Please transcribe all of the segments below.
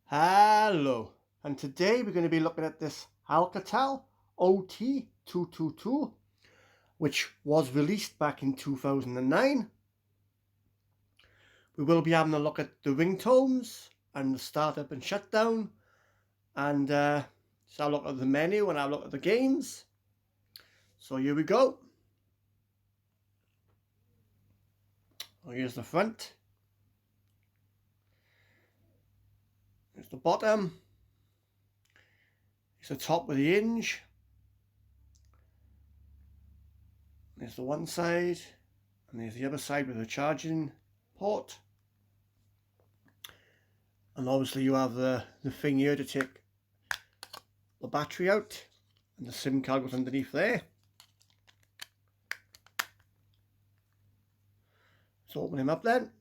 Hello, and today we're going to be looking at this Alcatel OT-222, which was released back in 2009. We will be having a look at the ringtones and the startup and shutdown, and just have a look at the menu and have a look at the games. So here we go. Oh, here's the front. Here's the bottom. Here's the top with the hinge. There's the one side, and there's the other side with the charging port. And obviously you have the thing here to take the battery out, and the SIM card goes underneath there. Let's open him up then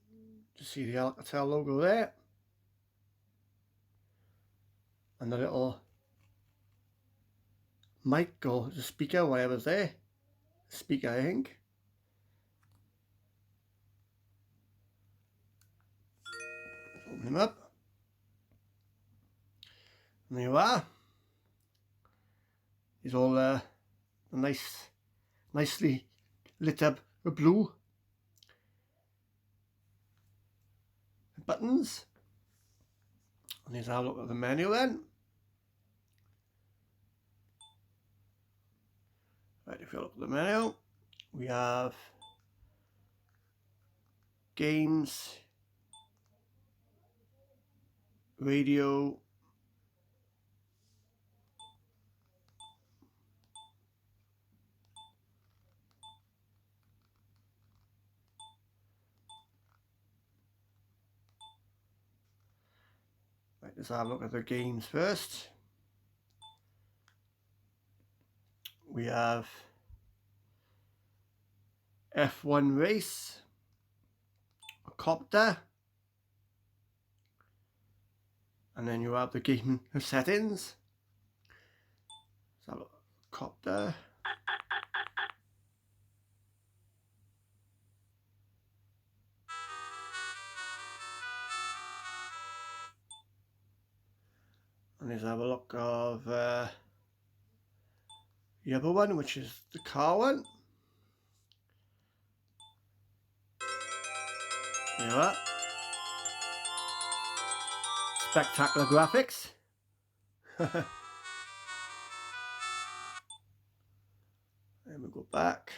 to see the Alcatel logo there, and the little mic or the speaker, whatever's there. Speaker, I think. Let's open him up, and there you are. He's all nicely lit up with blue buttons. And here's our look at the menu then. Right, if you look at the menu, we have games, radio, right, let's have a look at the games first. We have F1 race, a copter, and then you have the game settings. So have a copter. And let's have a look of the other one, which is the car one. There you are. Spectacular graphics. Then we go back.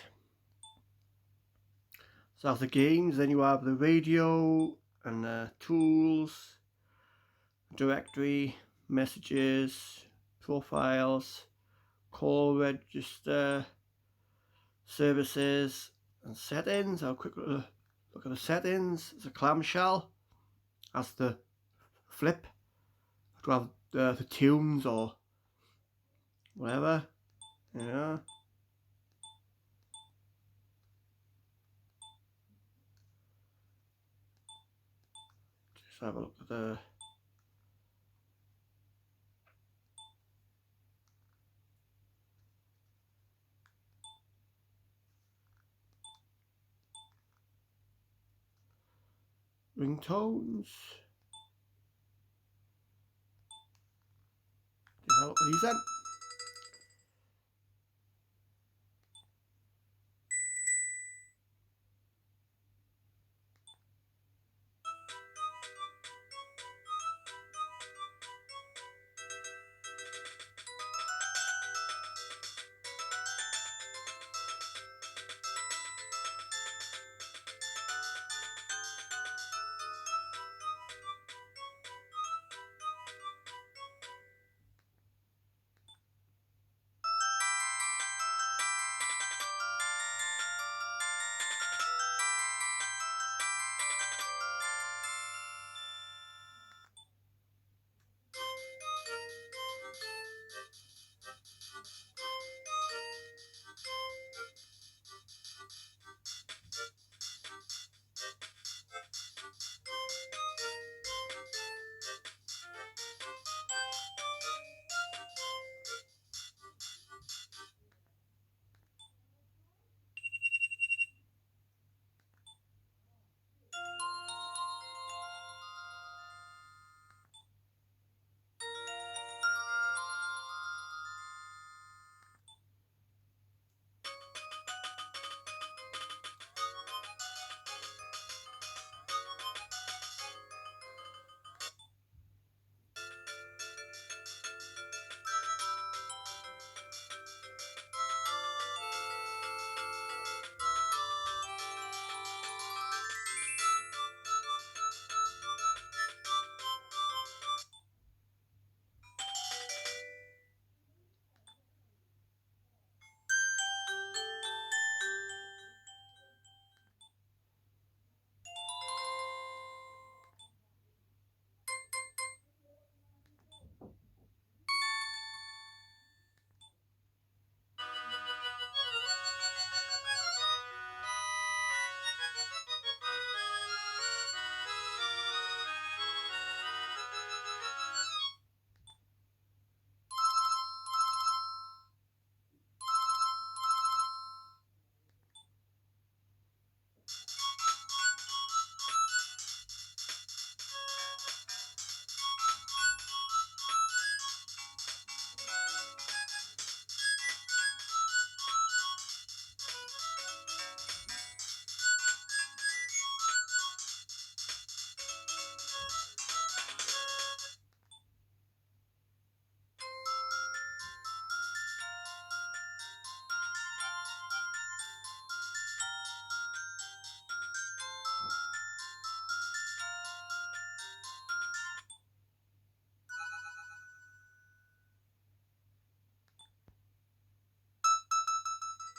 So that's the games. Then you have the radio and the tools, directory, messages, profiles, call register, services, and settings. I'll quickly look at the settings. It's a clamshell. That's the flip. To have the tunes or whatever. Yeah. Just have a look at the ringtones. Just have a look at these then.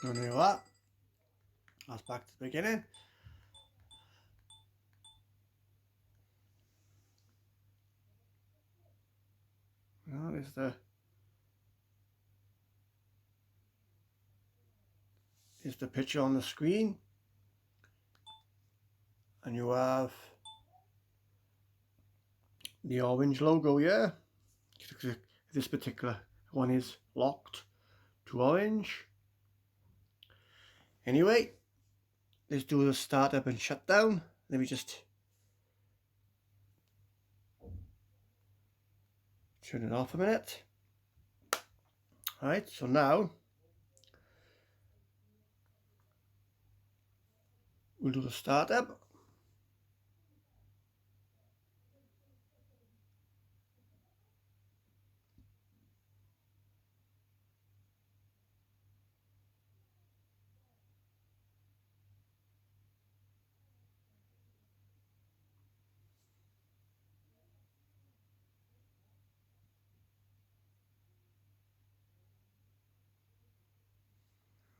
And there you are. That's back to the beginning. Now there's the picture on the screen, and you have the orange logo here. This particular one is locked to orange. Anyway, let's do the startup and shutdown. Let me just turn it off a minute. Alright, so now we'll do the startup.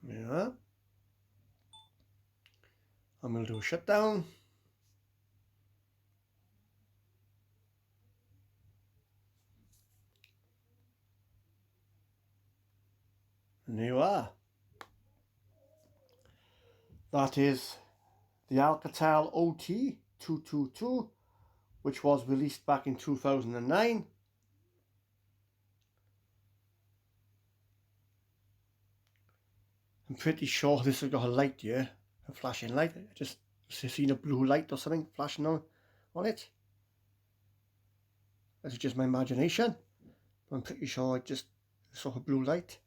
Yeah. I'm going to do a shutdown. And there you are. That is the Alcatel OT-222, which was released back in 2009. I'm pretty sure this has got a light here, a flashing light. I just seen a blue light or something flashing on it. That's just my imagination. I'm pretty sure I just saw a blue light.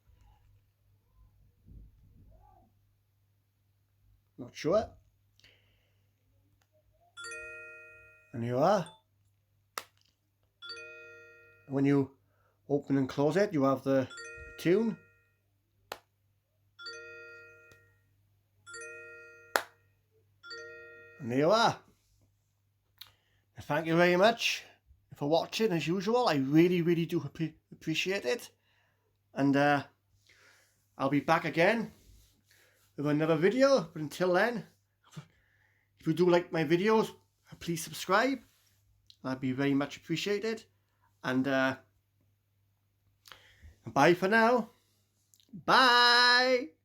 Not sure. And here you are. When you open and close it, you have the tune. And there you are. Thank you very much for watching as usual. I really do appreciate it. And I'll be back again with another video. But until then, if you do like my videos, please subscribe. That'd be very much appreciated. And bye for now. Bye.